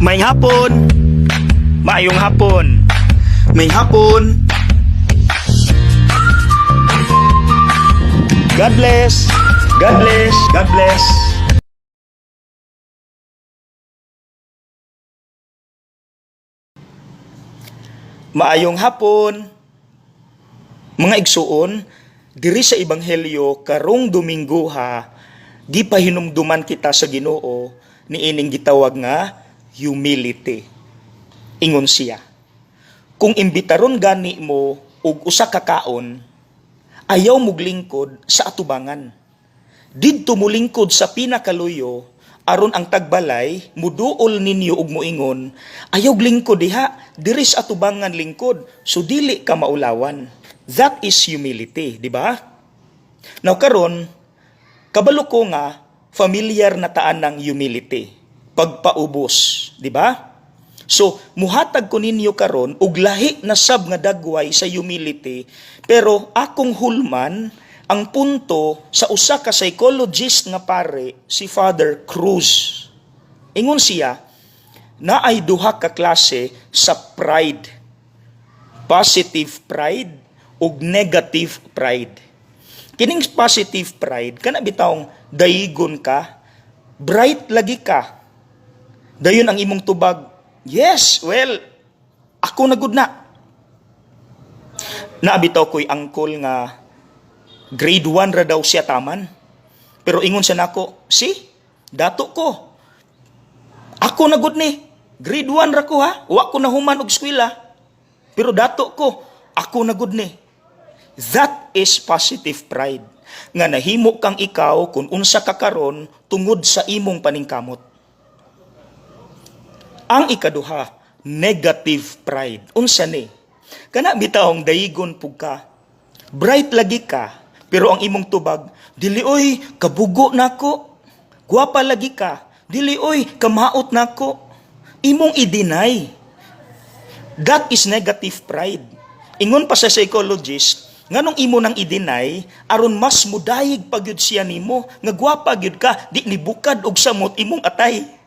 May hapon. Maayong hapon. May hapon. God bless. God bless. God bless. Maayong hapon. Mga igsuon, diri sa ebanghelyo karong Domingo ha, gipahinumduman kita sa Ginoo niining gitawag nga humility. Ingon siya, kung imbitaron gani mo og usa ka kaon, ayaw muglingkod sa atubangan. Didto mo lingkod sa pinakaluyo, aron ang tagbalay muduol ninyo og moingon, ayaw lingkod diha, diri sa atubangan lingkod, so dili ka maulawan. That is humility, di ba? Now karon, kabalo ko nga familiar na taan ng humility, pagpaubos, di ba? So, muhatag ko ninyo karon og lahi na sab nga dagway sa humility, pero akong hulman ang punto sa usa ka psychologist nga pare, si Father Cruz. Ingon siya, na ay duha ka klase sa pride. Positive pride ug negative pride. Kining positive pride, kana bitawng dayigon ka, bright lagi ka. Dayon ang imong tubag, yes, well, ako na gud na. Naabitaw ko'y angkol nga grade 1 ra daw siya taman. Pero ingon siya nako, see, dato ko. Ako na gud ni. Grade 1 ra ko ha. Wa ko na human og eskwela. Pero dato ko, ako na gud ni. That is positive pride. Nga nahimo kang ikaw kung unsa ka karon tungod sa imong paningkamot. Ang ikaduha, negative pride. Unsa ni? Kana bitawng dayigon pug ka. Bright lagi ka, pero ang imong tubag, dili oy kabugo nako. Guwapa lagi ka. Dili oy kamaot nako. Imong i-deny. That is negative pride. Ingon pa sa psychologist, nganong imo nang i-deny aron mas mudayeg pagyud siya nimo nga gwapa gyud ka, di ni bukad og samot imong atay.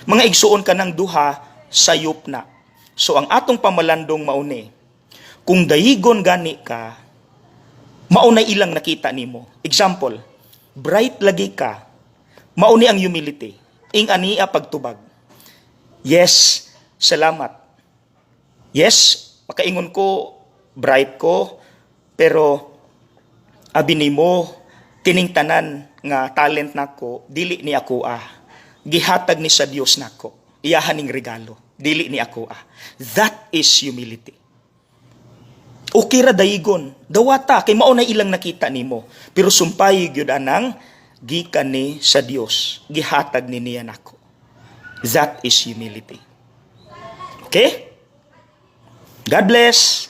Mga igsuon ka ng duha sayop na. So ang atong pamalandong mauni, kung dayigon gani ka, maunay ilang nakita nimo. Example, bright lagi ka, mauni ang humility. Ing ania pagtubag. Yes, salamat. Yes, makaingon ko, bright ko, pero abi nimo kining tanan nga talent nako dili ni ako gihatag ni sa Dios nako, iyahan ning regalo, dili ni ako That is humility. Okay ra dayigon, dawata kay mao na ilang nakita nimo, pero sumpay gyud anang gikan ni sa Dios, gihatag ni niya nako. That is humility. Okay? God bless.